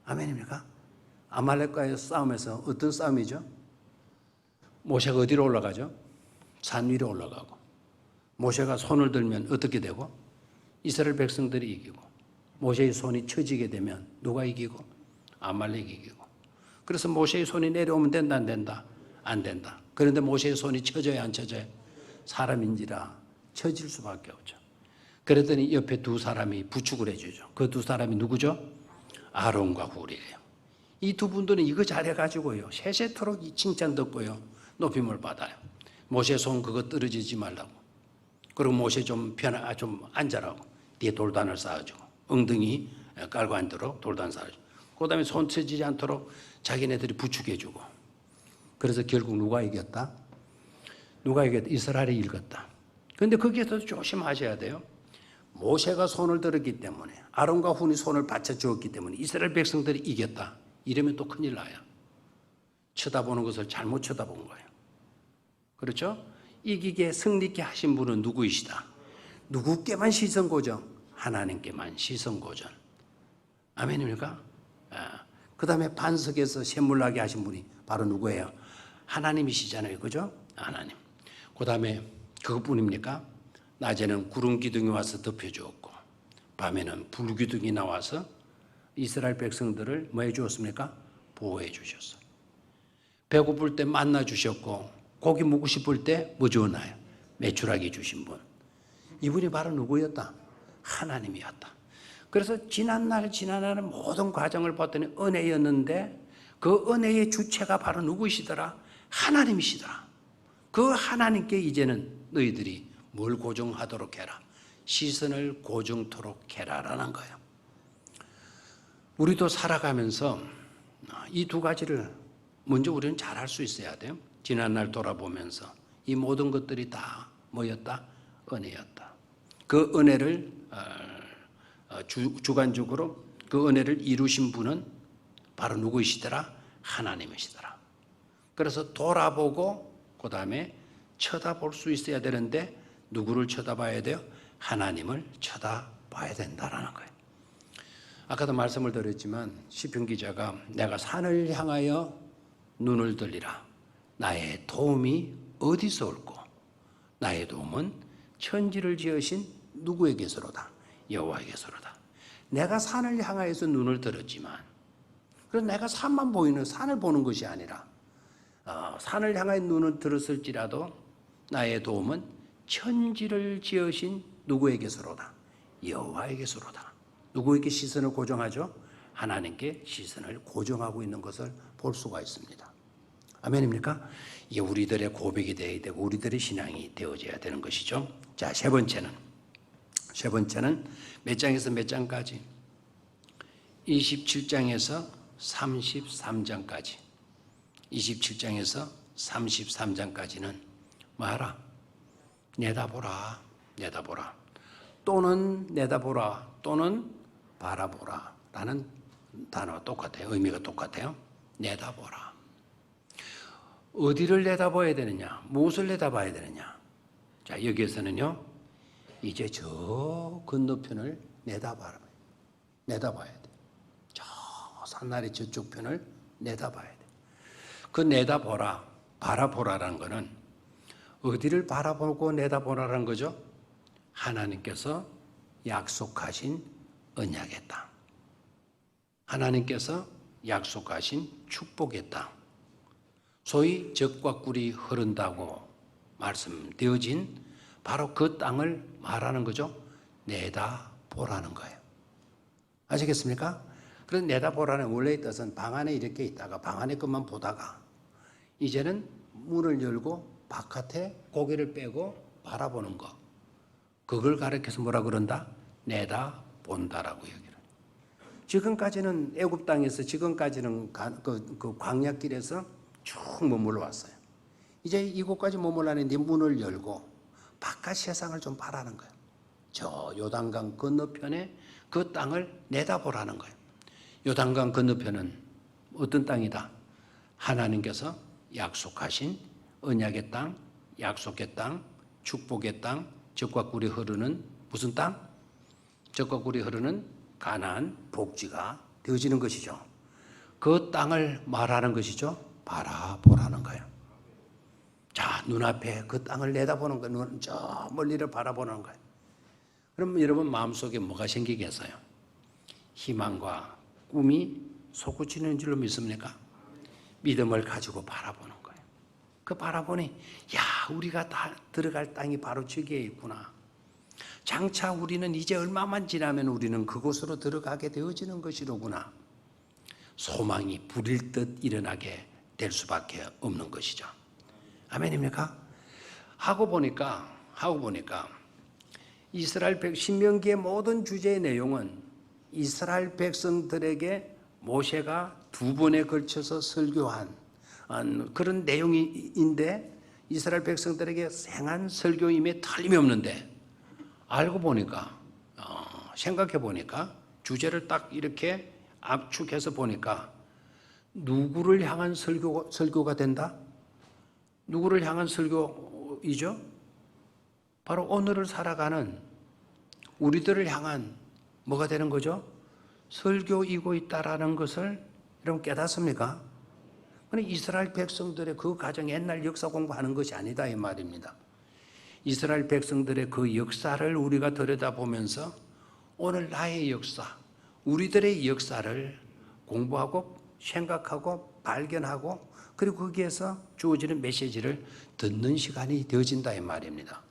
[SPEAKER 1] 아멘입니까? 아말렉과의 싸움에서 어떤 싸움이죠? 모세가 어디로 올라가죠? 산 위로 올라가고 모세가 손을 들면 어떻게 되고? 이스라엘 백성들이 이기고 모세의 손이 쳐지게 되면 누가 이기고? 아말렉이 이기고. 그래서 모세의 손이 내려오면 된다 안 된다? 안 된다. 그런데 모세의 손이 쳐져야 안 쳐져요? 사람인지라 쳐질 수밖에 없죠. 그랬더니 옆에 두 사람이 부축을 해주죠. 그 두 사람이 누구죠? 아론과 훌이에요. 이 두 분들은 이거 잘해가지고요 세세토록 칭찬 듣고요 높임을 받아요. 모세 손 그거 떨어지지 말라고. 그리고 모세 좀 앉아라고. 뒤에 돌단을 쌓아주고 엉덩이 깔고 앉도록 돌단 쌓아주고 그 다음에 손 쳐지지 않도록 자기네들이 부축해주고. 그래서 결국 누가 이겼다? 이스라엘이 이겼다. 그런데 거기에서 조심하셔야 돼요. 모세가 손을 들었기 때문에 아론과 훌이 손을 받쳐주었기 때문에 이스라엘 백성들이 이겼다. 이러면 또 큰일 나요. 쳐다보는 것을 잘못 쳐다본 거예요. 그렇죠? 이기게 승리케 하신 분은 누구이시다? 누구께만 시선 고정? 하나님께만 시선 고정. 아멘입니까? 그 다음에 반석에서 샘물 나게 하신 분이 바로 누구예요? 하나님이시잖아요. 그죠? 하나님. 그 다음에 그것뿐입니까? 낮에는 구름 기둥이 와서 덮여주었고 밤에는 불 기둥이 나와서 이스라엘 백성들을 뭐 해주었습니까? 보호해 주셨어요. 배고플 때 만나 주셨고 고기 먹고 싶을 때 뭐 주었나요? 메추라기 주신 분. 이분이 바로 누구였다? 하나님이었다. 그래서 지난날은 모든 과정을 봤더니 은혜였는데 그 은혜의 주체가 바로 누구이시더라? 하나님이시더라. 그 하나님께 이제는 너희들이 뭘 고정하도록 해라. 시선을 고정토록 해라라는 거예요. 우리도 살아가면서 이 두 가지를 먼저 우리는 잘할 수 있어야 돼요. 지난날 돌아보면서 이 모든 것들이 다 뭐였다? 은혜였다. 그 은혜를 주관적으로 그 은혜를 이루신 분은 바로 누구이시더라? 하나님이시더라. 그래서 돌아보고 그 다음에 쳐다볼 수 있어야 되는데 누구를 쳐다봐야 돼요? 하나님을 쳐다봐야 된다라는 거예요. 아까도 말씀을 드렸지만 시편 기자가 내가 산을 향하여 눈을 들리라. 나의 도움이 어디서 올꼬? 나의 도움은 천지를 지으신 누구에게서로다? 여호와에게서로다. 내가 산을 향하여서 눈을 들었지만 그래서 내가 산만 보이는 산을 보는 것이 아니라 산을 향하여 눈을 들었을지라도 나의 도움은 천지를 지으신 누구에게서로다? 여호와에게서로다. 누구에게 시선을 고정하죠? 하나님께 시선을 고정하고 있는 것을 볼 수가 있습니다. 아멘입니까? 이게 우리들의 고백이 되어야 되고 우리들의 신앙이 되어져야 되는 것이죠. 자, 세 번째는 몇 장에서 몇 장까지? 27장에서 33장까지. 27장에서 33장까지는 뭐하라? 내다보라, 내다보라. 또는 내다보라, 또는 바라보라 라는 단어가 똑같아요. 의미가 똑같아요. 내다보라. 어디를 내다봐야 되느냐? 무엇을 내다봐야 되느냐? 자, 여기에서는요, 이제 저 건너편을 내다봐야 돼. 저 산나리 저쪽 편을 내다봐야 돼. 그 내다보라, 바라보라라는 거는 어디를 바라보고 내다보라라는 거죠? 하나님께서 약속하신 언약의 땅. 하나님께서 약속하신 축복의 땅. 소위 젖과 꿀이 흐른다고 말씀되어진 바로 그 땅을 말하는 거죠. 내다보라는 거예요. 아시겠습니까? 그래서 내다보라는 원래의 뜻은 방 안에 이렇게 있다가 방 안에 것만 보다가 이제는 문을 열고 바깥에 고개를 빼고 바라보는 것. 그걸 가리켜서 뭐라 그런다? 내다본다라고 얘기를. 지금까지는 애굽 땅에서 지금까지는 그 광야길에서 쭉 머물러 왔어요. 이제 이곳까지 머물라는데 문을 열고 바깥 세상을 좀 바라는 거예요. 저 요단강 건너편에 그 땅을 내다보라는 거예요. 요단강 건너편은 어떤 땅이다? 하나님께서 약속하신 언약의 땅, 약속의 땅, 축복의 땅, 젖과 꿀이 흐르는 무슨 땅? 젖과 꿀이 흐르는 가나안 복지가 되어지는 것이죠. 그 땅을 말하는 것이죠. 바라보라는 거예요. 자, 눈앞에 그 땅을 내다보는 거예요. 저 멀리를 바라보는 거예요. 그럼 여러분 마음속에 뭐가 생기겠어요? 희망과 꿈이 솟구치는 줄로 믿습니까? 믿음을 가지고 바라보는 거예요. 그 바라보니 야, 우리가 다 들어갈 땅이 바로 저기에 있구나. 장차 우리는 이제 얼마만 지나면 우리는 그곳으로 들어가게 되어지는 것이로구나. 소망이 불일 듯 일어나게 될 수밖에 없는 것이죠. 아멘입니까? 하고 보니까 이스라엘 신명기의 모든 주제의 내용은 이스라엘 백성들에게 모세가 두 번에 걸쳐서 설교한 그런 내용인데 이스라엘 백성들에게 행한 설교임에 틀림이 없는데 알고 보니까 생각해 보니까 주제를 딱 이렇게 압축해서 보니까 누구를 향한 설교가 된다? 누구를 향한 설교이죠? 바로 오늘을 살아가는 우리들을 향한 뭐가 되는 거죠? 설교이고 있다라는 것을 여러분 깨닫습니까? 이스라엘 백성들의 그 가정 옛날 역사 공부하는 것이 아니다 이 말입니다. 이스라엘 백성들의 그 역사를 우리가 들여다보면서 오늘 나의 역사, 우리들의 역사를 공부하고 생각하고 발견하고 그리고 거기에서 주어지는 메시지를 듣는 시간이 되어진다 이 말입니다.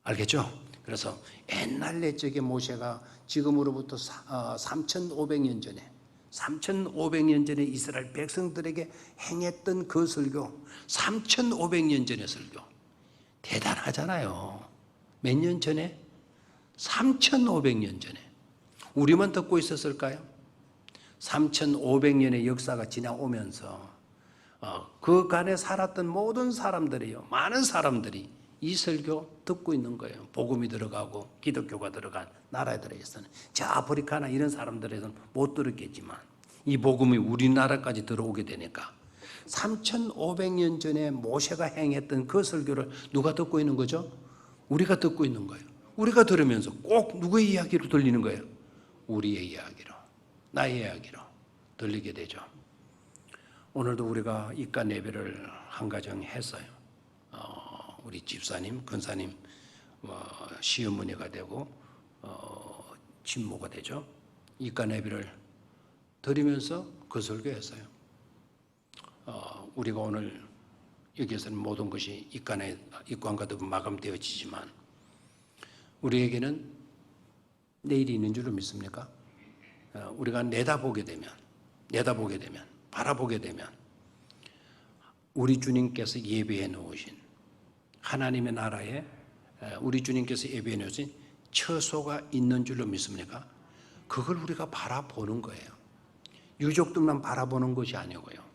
[SPEAKER 1] 알겠죠? 그래서 옛날 옛적에 모세가 지금으로부터 3,500년 전에 3,500년 전에 이스라엘 백성들에게 행했던 그 설교, 3,500년 전의 설교. 대단하잖아요. 몇 년 전에? 3,500년 전에. 우리만 듣고 있었을까요? 3,500년의 역사가 지나오면서 그 간에 살았던 모든 사람들이요, 많은 사람들이 이 설교 듣고 있는 거예요. 복음이 들어가고 기독교가 들어간 나라들에서는, 저 아프리카나 이런 사람들에서는 못 들었겠지만 이 복음이 우리나라까지 들어오게 되니까 3,500년 전에 모세가 행했던 그 설교를 누가 듣고 있는 거죠? 우리가 듣고 있는 거예요. 우리가 들으면서 꼭 누구의 이야기로 들리는 거예요? 우리의 이야기로, 나의 이야기로 들리게 되죠. 오늘도 우리가 입간 예배를 한 가정 했어요. 우리 집사님, 근사님 시어머니가 되고 친모가 되죠. 입간 예배를 드리면서 그 설교했어요. 우리가 오늘 여기에서는 모든 것이 입관과도 마감되어지지만 우리에게는 내일이 있는 줄로 믿습니까? 우리가 내다보게 되면, 바라보게 되면 우리 주님께서 예배해 놓으신 하나님의 나라에 우리 주님께서 예배해 놓으신 처소가 있는 줄로 믿습니까? 그걸 우리가 바라보는 거예요. 유족들만 바라보는 것이 아니고요.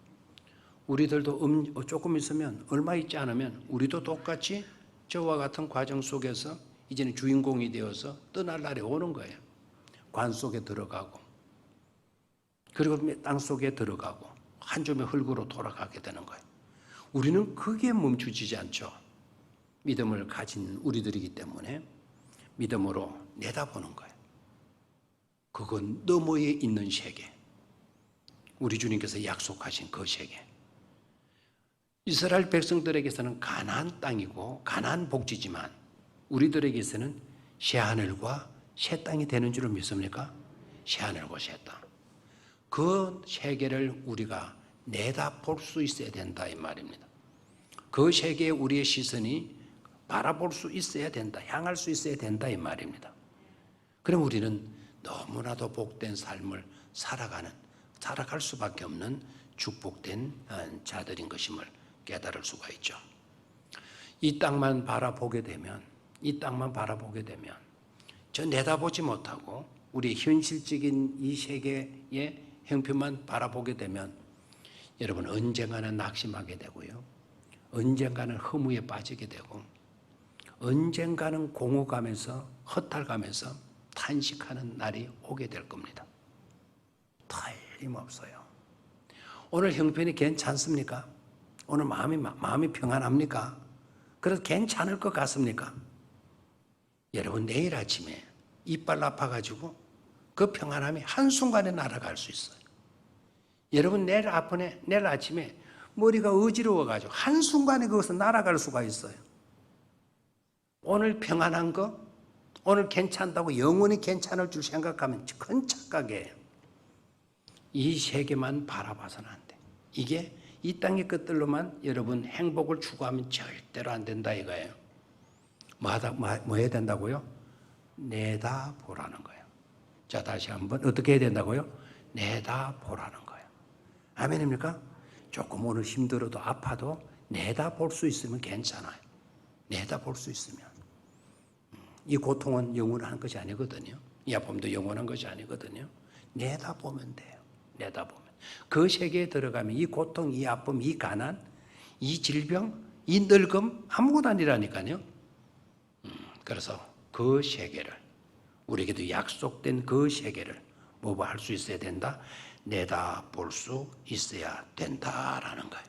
[SPEAKER 1] 우리들도 조금 있으면, 얼마 있지 않으면 우리도 똑같이 저와 같은 과정 속에서 이제는 주인공이 되어서 떠날 날이 오는 거예요. 관 속에 들어가고, 그리고 땅 속에 들어가고 한 줌의 흙으로 돌아가게 되는 거예요. 우리는 거기에 멈추지 않죠. 믿음을 가진 우리들이기 때문에 믿음으로 내다보는 거예요. 그건 너머에 있는 세계, 우리 주님께서 약속하신 그 세계. 이스라엘 백성들에게서는 가나안 땅이고 가나안 복지지만 우리들에게서는 새하늘과 새 땅이 되는 줄을 믿습니까? 새하늘과 새 땅. 그 세계를 우리가 내다볼 수 있어야 된다 이 말입니다. 그 세계에 우리의 시선이 바라볼 수 있어야 된다, 향할 수 있어야 된다 이 말입니다. 그럼 우리는 너무나도 복된 삶을 살아갈 수밖에 없는 축복된 자들인 것임을 깨달을 수가 있죠. 이 땅만 바라보게 되면 저 내다보지 못하고 우리 현실적인 이 세계의 형편만 바라보게 되면 여러분 언젠가는 낙심하게 되고요, 언젠가는 허무에 빠지게 되고, 언젠가는 공허감에서 허탈감에서 탄식하는 날이 오게 될 겁니다. 틀림없어요. 오늘 형편이 괜찮습니까? 오늘 마음이 평안합니까? 그래도 괜찮을 것 같습니까? 여러분 내일 아침에 이빨 아파가지고 그 평안함이 한순간에 날아갈 수 있어요. 여러분 내일 아침에 머리가 어지러워가지고 한순간에 거기서 날아갈 수가 있어요. 오늘 평안한 거, 오늘 괜찮다고 영원히 괜찮을 줄 생각하면 큰 착각이에요. 이 세계만 바라봐서는 안 돼. 이게 이 땅의 것들로만 여러분 행복을 추구하면 절대로 안 된다 이거예요. 뭐 해야 된다고요? 내다보라는 거예요. 자, 다시 한번 어떻게 해야 된다고요? 내다보라는 거예요. 아멘입니까? 조금 오늘 힘들어도 아파도 내다볼 수 있으면 괜찮아요. 내다볼 수 있으면. 이 고통은 영원한 것이 아니거든요. 이 아픔도 영원한 것이 아니거든요. 내다보면 돼요. 내다보면. 그 세계에 들어가면 이 고통, 이 아픔, 이 가난, 이 질병, 이 늙음 아무것도 아니라니까요. 그래서 그 세계를, 우리에게도 약속된 그 세계를 뭐 할 수 있어야 된다? 내다볼 수 있어야 된다라는 거예요.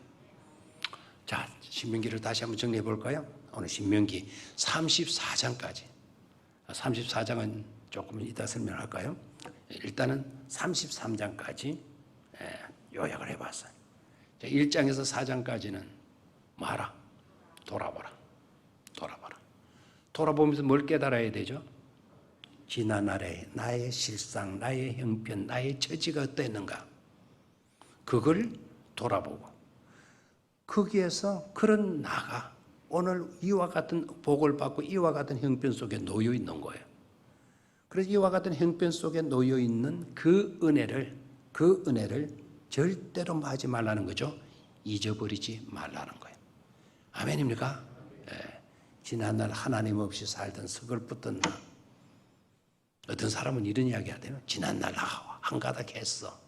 [SPEAKER 1] 자, 신명기를 다시 한번 정리해 볼까요? 오늘 신명기 34장까지. 34장은 조금 이따 설명할까요? 일단은 33장까지 요약을 해봤어요. 1장에서 4장까지는 뭐하라? 돌아보라. 돌아보면서 뭘 깨달아야 되죠? 지난날에 나의 실상, 나의 형편, 나의 처지가 어땠는가? 그걸 돌아보고 거기에서 그런 나가 오늘 이와 같은 복을 받고 이와 같은 형편 속에 놓여 있는 거예요. 그래서 이와 같은 형편 속에 놓여 있는 그 은혜를 그 은혜를 절대로 하지 말라는 거죠. 잊어버리지 말라는 거예요. 아멘입니까? 예. 지난날 하나님 없이 살던 서글프던 나. 어떤 사람은 이런 이야기 하대요. 지난날 나 한가닥 했어.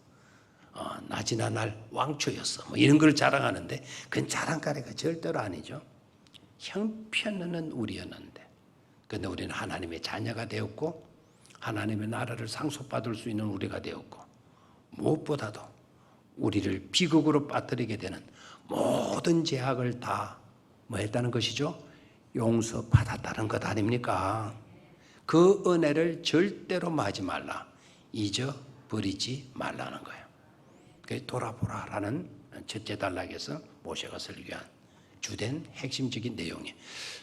[SPEAKER 1] 나 지난날 왕초였어. 뭐 이런 걸 자랑하는데 그건 자랑거리가 절대로 아니죠. 형편없는 우리였는데, 그런데 우리는 하나님의 자녀가 되었고 하나님의 나라를 상속받을 수 있는 우리가 되었고, 무엇보다도 우리를 비극으로 빠뜨리게 되는 모든 죄악을 다 뭐 했다는 것이죠? 용서받았다는 것 아닙니까? 그 은혜를 절대로 하지 말라. 잊어버리지 말라는 거예요. 그게 돌아보라라는 첫째 단락에서 모세가 설교한 주된 핵심적인 내용이에요.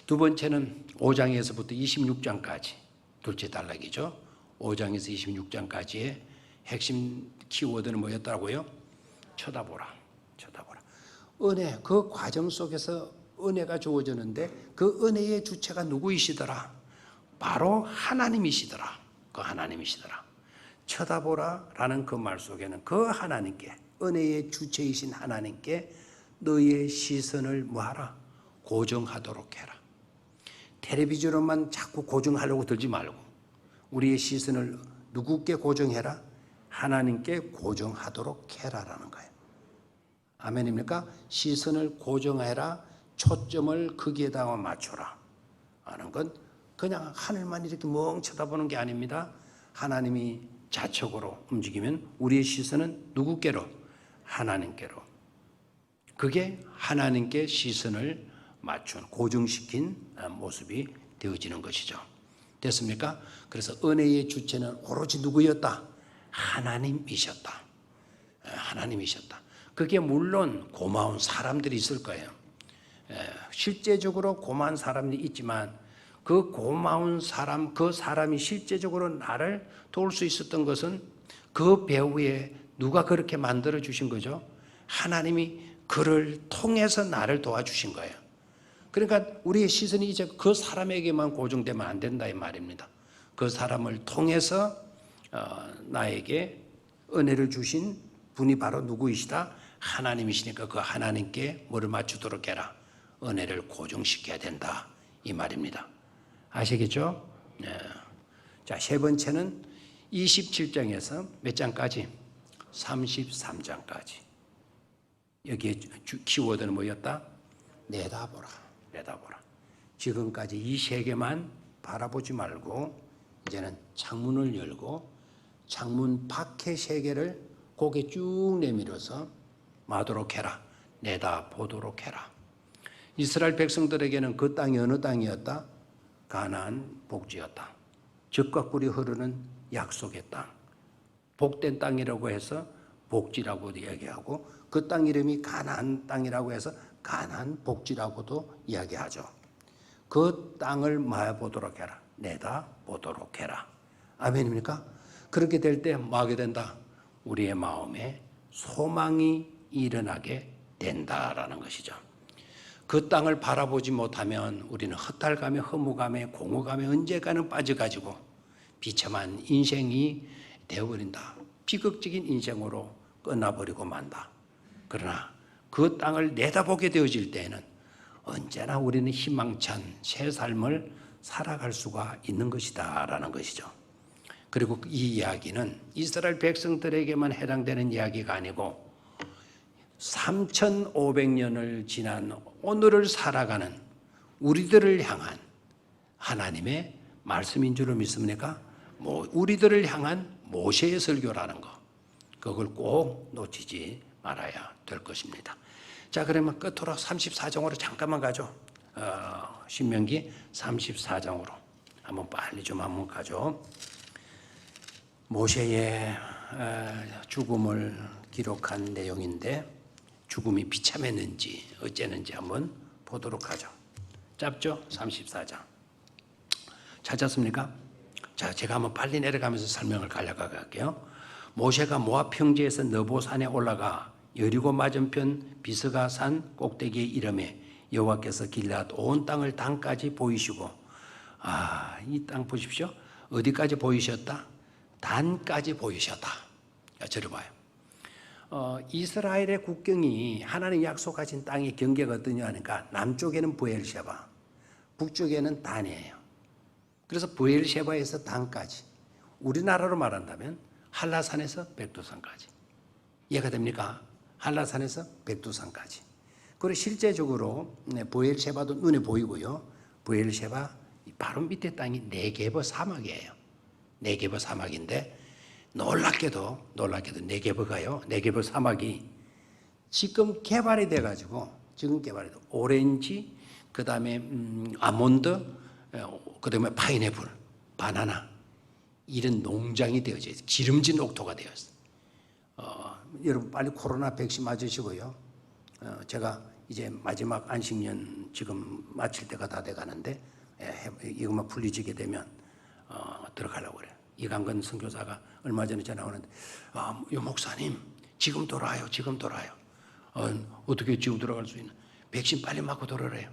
[SPEAKER 1] 두 번째는 5장에서부터 26장까지 둘째 단락이죠. 5장에서 26장까지의 핵심 키워드는 뭐였다고요? 쳐다보라. 쳐다보라. 은혜, 그 과정 속에서 은혜가 주어졌는데 그 은혜의 주체가 누구이시더라? 바로 하나님이시더라. 그 하나님이시더라. 쳐다보라라는 그 말 속에는 그 하나님께, 은혜의 주체이신 하나님께 너의 시선을 뭐하라? 고정하도록 해라. 텔레비전으로만 자꾸 고정하려고 들지 말고 우리의 시선을 누구께 고정해라? 하나님께 고정하도록 해라라는 거예요. 아멘입니까? 시선을 고정해라. 초점을 거기에다가 맞춰라 하는 건 그냥 하늘만 이렇게 멍 쳐다보는 게 아닙니다. 하나님이 자척으로 움직이면 우리의 시선은 누구께로? 하나님께로. 그게 하나님께 시선을 맞춘, 고정시킨 모습이 되어지는 것이죠. 됐습니까? 그래서 은혜의 주체는 오로지 누구였다? 하나님이셨다. 하나님이셨다. 그게 물론 고마운 사람들이 있을 거예요. 실제적으로 고마운 사람이 있지만 그 고마운 사람, 그 사람이 실제적으로 나를 도울 수 있었던 것은 그 배후에 누가 그렇게 만들어 주신 거죠? 하나님이 그를 통해서 나를 도와주신 거예요. 그러니까 우리의 시선이 이제 그 사람에게만 고정되면 안 된다 이 말입니다. 그 사람을 통해서 나에게 은혜를 주신 분이 바로 누구이시다? 하나님이시니까 그 하나님께 뭐를 맞추도록 해라? 은혜를 고정시켜야 된다 이 말입니다. 아시겠죠? 네. 자, 세 번째는 27장에서 몇 장까지? 33장까지. 여기에 키워드는 뭐였다? 내다보라. 내다보라. 지금까지 이 세계만 바라보지 말고 이제는 창문을 열고 창문 밖의 세계를 고개 쭉 내밀어서 마도록 해라. 내다보도록 해라. 이스라엘 백성들에게는 그 땅이 어느 땅이었다? 가나안 복지였다. 젖과 꿀이 흐르는 약속의 땅. 복된 땅이라고 해서 복지라고 이야기하고 그 땅 이름이 가나안 땅이라고 해서 가나안 복지라고도 이야기하죠. 그 땅을 마보도록 해라. 내다보도록 해라. 아멘입니까? 그렇게 될 때 뭐 하게 된다? 우리의 마음에 소망이 일어나게 된다라는 것이죠. 그 땅을 바라보지 못하면 우리는 허탈감에 허무감에 공허감에 언제가는 빠져가지고 비참한 인생이 되어버린다. 비극적인 인생으로 끝나버리고 만다. 그러나 그 땅을 내다보게 되어질 때에는 언제나 우리는 희망찬 새 삶을 살아갈 수가 있는 것이다 라는 것이죠. 그리고 이 이야기는 이스라엘 백성들에게만 해당되는 이야기가 아니고 3,500년을 지난 오늘을 살아가는 우리들을 향한 하나님의 말씀인 줄을 믿습니까? 우리들을 향한 모세의 설교라는 거, 그걸 꼭 놓치지 말아야 될 것입니다. 자, 그러면 끝으로 34장으로 잠깐만 가죠. 신명기 34장으로 한번 빨리 좀 한번 가죠. 모세의 죽음을 기록한 내용인데 죽음이 비참했는지 어쨌는지 한번 보도록 하죠. 짧죠? 34장. 찾았습니까? 자, 제가 한번 빨리 내려가면서 설명을 갈게요. 모세가 모압 평지에서 느보산에 올라가 여리고 맞은편 비스가 산 꼭대기에 이르매 여호와께서 길앗 온 땅을 단까지 보이시고, 이 땅 보십시오. 어디까지 보이셨다? 단까지 보이셨다. 자, 저리 봐요. 이스라엘의 국경이 하나님 약속하신 땅의 경계가 어떠냐 하니까 남쪽에는 브엘셰바, 북쪽에는 단이에요. 그래서 브엘셰바에서 단까지, 우리나라로 말한다면 한라산에서 백두산까지. 이해가 됩니까? 한라산에서 백두산까지. 그리고 실제적으로 브엘셰바도 눈에 보이고요. 브엘셰바 바로 밑에 땅이 네게버 사막이에요. 네게버 사막인데 놀랍게도 네게버가요. 네게버 사막이 지금 개발이 돼가지고 오렌지, 그 다음에 아몬드, 그 다음에 파인애플, 바나나 이런 농장이 되어져 있어요. 기름진 옥토가 되었어요. 여러분 빨리 코로나 백신 맞으시고요. 제가 이제 마지막 안식년 지금 마칠 때가 다 돼가는데 이것만 풀리지게 되면 들어가려고 그래요. 이강근 선교사가 얼마 전에 전화 오는데 요 목사님 지금 돌아요. 어떻게 지금 돌아갈 수 있나? 백신 빨리 맞고 돌아래요.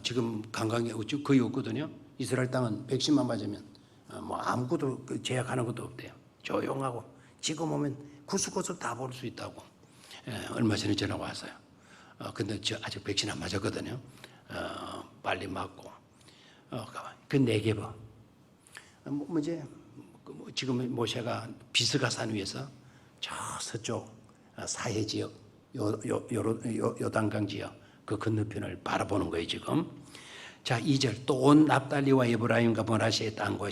[SPEAKER 1] 지금 관광이 거의 없거든요. 이스라엘 땅은 백신만 맞으면 뭐 아무것도 제약하는 것도 없대요. 조용하고 지금 오면 구석구석 다 볼 수 있다고 얼마 전에 전화 왔어요. 근데 저 아직 백신 안 맞았거든요. 빨리 맞고 그 네게버 이제 지금 모세가 비스가산 위에서 저 서쪽 사해 지역 요단강 지역 그 건너편을 바라보는 거예요 지금. 자 2절 또 온 납달리와 에브라임과 머나시의 땅과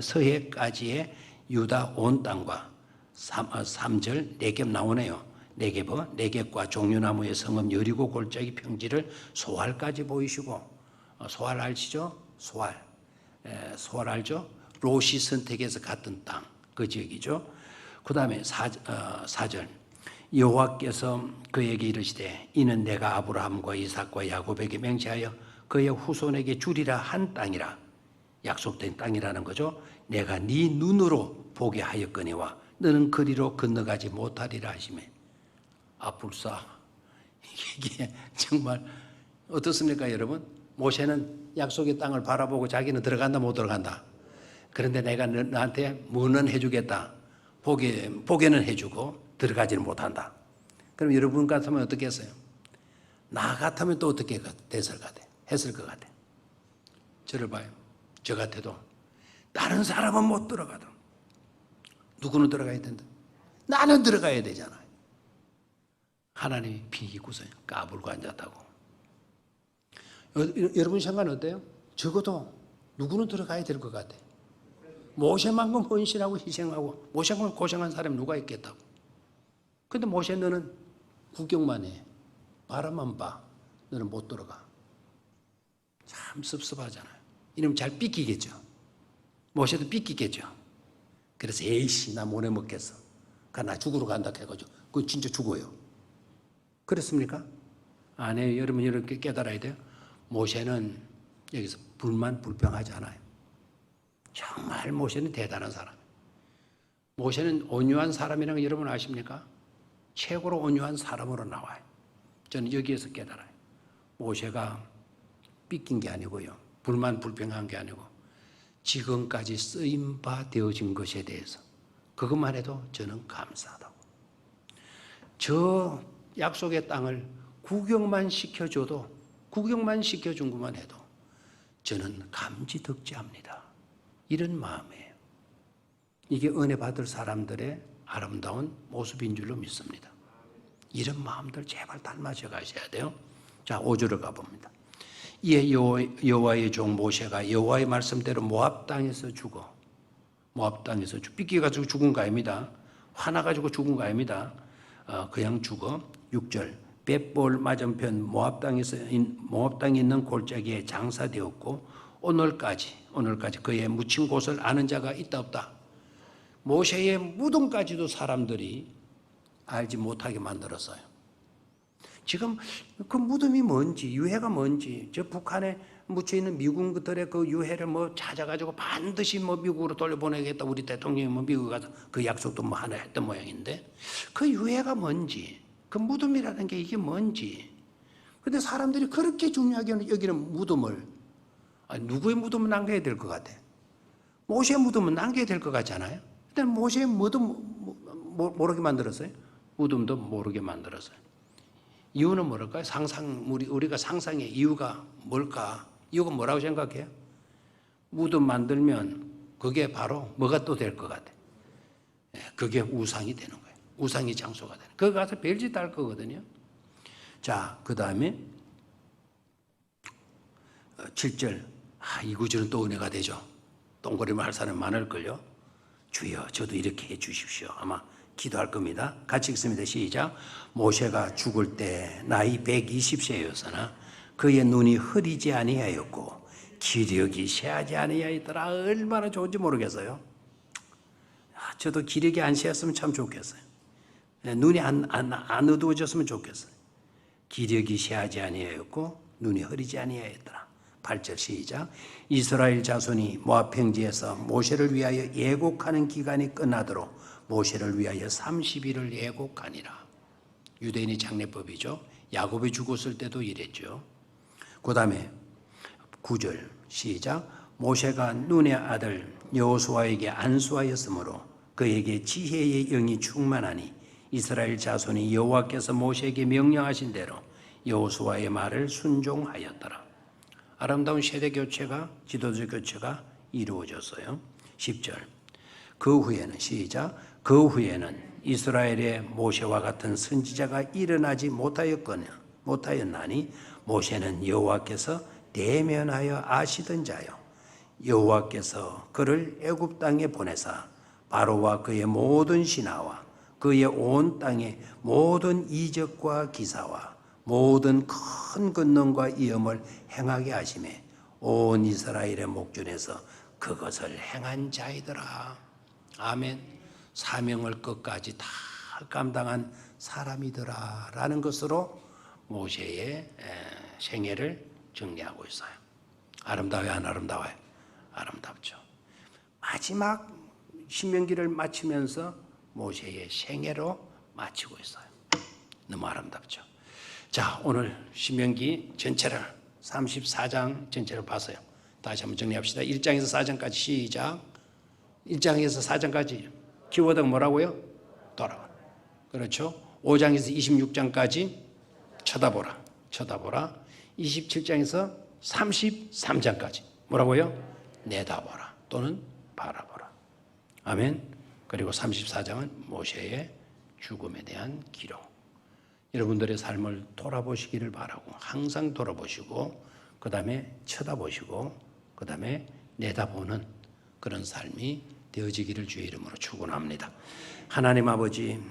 [SPEAKER 1] 서해까지의 유다 온 땅과 3절 네겝 나오네요. 네겝과 종려나무의 성읍 여리고 골짜기 평지를 소알까지 보이시고 소알 아시죠? 소알 알죠? 롯이 선택해서 갔던 땅 그 지역이죠. 그 다음에 4절 여호와께서 그에게 이르시되 이는 내가 아브라함과 이삭과 야곱에게 맹세하여 그의 후손에게 주리라 한 땅이라. 약속된 땅이라는 거죠. 내가 네 눈으로 보게 하였거니와 너는 그리로 건너가지 못하리라 하시매. 불사 이게 정말 어떻습니까 여러분? 모세는 약속의 땅을 바라보고 자기는 들어간다 못 들어간다. 그런데 내가 너한테 뭐는 해주겠다. 보게는 해주고 들어가지는 못한다. 그럼 여러분 같으면 어떻게 했어요? 나 같으면 또 어떻게 했을 것 같아. 저를 봐요. 저 같아도 다른 사람은 못 들어가도 누구는 들어가야 된다. 나는 들어가야 되잖아요. 하나님이 비기고서 까불고 앉았다고. 여러분 생각은 어때요? 적어도 누구는 들어가야 될 것 같아. 모세만큼 헌신하고 희생하고 모세만큼 고생한 사람이 누가 있겠다고. 근데 모세 너는 구경만 해. 바라만 봐. 너는 못 들어가. 참 섭섭하잖아요. 이러면 잘 삐끼겠죠. 모세도 삐끼겠죠. 그래서 에이씨 나 모래 먹겠어. 나 죽으러 간다 해가지고 그거 진짜 죽어요. 그렇습니까? 아니에요. 여러분 이렇게 깨달아야 돼요. 모세는 여기서 불평하지 않아요. 정말 모세는 대단한 사람. 모세는 온유한 사람이라는 거 여러분 아십니까? 최고로 온유한 사람으로 나와요. 저는 여기에서 깨달아요. 모세가 삐낀 게 아니고요. 불평한 게 아니고 지금까지 쓰임바 되어진 것에 대해서 그것만 해도 저는 감사하다고. 저 약속의 땅을 구경만 시켜준 것만 해도 저는 감지덕지합니다. 이런 마음이에요. 이게 은혜 받을 사람들의 아름다운 모습인 줄로 믿습니다. 이런 마음들 제발 닮아져 가셔야 돼요. 자, 5절을 가봅니다. 이에 여호와의 종 모세가 여호와의 말씀대로 모압 땅에서 삐끼가지고 죽은 거 아닙니다. 화나가지고 죽은 거 아닙니다. 그냥 죽어. 6절 벳볼 맞은편 모압 땅에 있는 골짜기에 장사되었고 오늘까지 그의 묻힌 곳을 아는 자가 있다 없다. 모세의 무덤까지도 사람들이 알지 못하게 만들었어요. 지금 그 무덤이 뭔지, 유해가 뭔지, 저 북한에 묻혀 있는 미군들의 그 유해를 찾아가지고 반드시 미국으로 돌려보내겠다. 우리 대통령이 미국 가서 그 약속도 하나 했던 모양인데 그 유해가 뭔지, 그 무덤이라는 게 이게 뭔지. 근데 사람들이 그렇게 중요하게 여기는 무덤을 누구의 무덤을 남겨야 될 것 같아? 모세의 무덤은 남겨야 될 것 같잖아요. 근데 모세의 무덤 모르게 만들었어요. 무덤도 모르게 만들었어요. 이유는 뭐랄까요? 우리가 상상의 이유가 뭘까? 이유가 뭐라고 생각해요? 무덤 만들면 그게 바로 뭐가 또 될 것 같아. 그게 우상이 되는 거예요. 우상이 장소가 되는 거예요. 거기 가서 별짓 할 거거든요. 자, 그 다음에 7절. 이 구절은 또 은혜가 되죠. 똥거리만 할 사람 많을걸요. 주여, 저도 이렇게 해 주십시오. 아마 기도할 겁니다. 같이 읽습니다. 시작. 모세가 죽을 때 나이 120세였으나 그의 눈이 흐리지 아니하였고 기력이 쇠하지 아니하였더라. 얼마나 좋은지 모르겠어요. 저도 기력이 안 쇠했으면 참 좋겠어요. 눈이 안 어두워졌으면 좋겠어요. 기력이 쇠하지 아니하였고 눈이 흐리지 아니하였더라. 8절 시작. 이스라엘 자손이 모압 평지에서 모세를 위하여 예곡하는 기간이 끝나도록 모세를 위하여 30일을 예곡하니라. 유대인의 장례법이죠. 야곱이 죽었을 때도 이랬죠. 그 다음에 9절 시작. 모세가 눈의 아들 여호수아에게 안수하였으므로 그에게 지혜의 영이 충만하니 이스라엘 자손이 여호와께서 모세에게 명령하신 대로 여호수아의 말을 순종하였더라. 아름다운 세대 교체가, 지도자 교체가 이루어졌어요. 10절. 그 후에는 시작. 그 후에는 이스라엘의 모세와 같은 선지자가 일어나지 못하였나니 모세는 여호와께서 대면하여 아시던 자요 여호와께서 그를 애굽 땅에 보내사 바로와 그의 모든 신하와 그의 온 땅의 모든 이적과 기사와 모든 큰 권능과 이엄을 행하게 하시매 온 이스라엘의 목전에서 그것을 행한 자이더라. 아멘. 사명을 끝까지 다 감당한 사람이더라 라는 것으로 모세의 생애를 정리하고 있어요. 아름다워요, 안 아름다워요? 아름답죠. 마지막 신명기를 마치면서 모세의 생애로 마치고 있어요. 너무 아름답죠. 자, 오늘 신명기 전체를 34장 전체를 봤어요. 다시 한번 정리합시다. 1장에서 4장까지 시작. 1장에서 4장까지 키워드가 뭐라고요? 돌아와. 그렇죠. 5장에서 26장까지 쳐다보라. 27장에서 33장까지 뭐라고요? 내다보라 또는 바라보라. 아멘. 그리고 34장은 모세의 죽음에 대한 기록. 여러분들의 삶을 돌아보시기를 바라고 항상 돌아보시고 그 다음에 쳐다보시고 그 다음에 내다보는 그런 삶이 되어지기를 주의 이름으로 축원합니다. 하나님 아버지,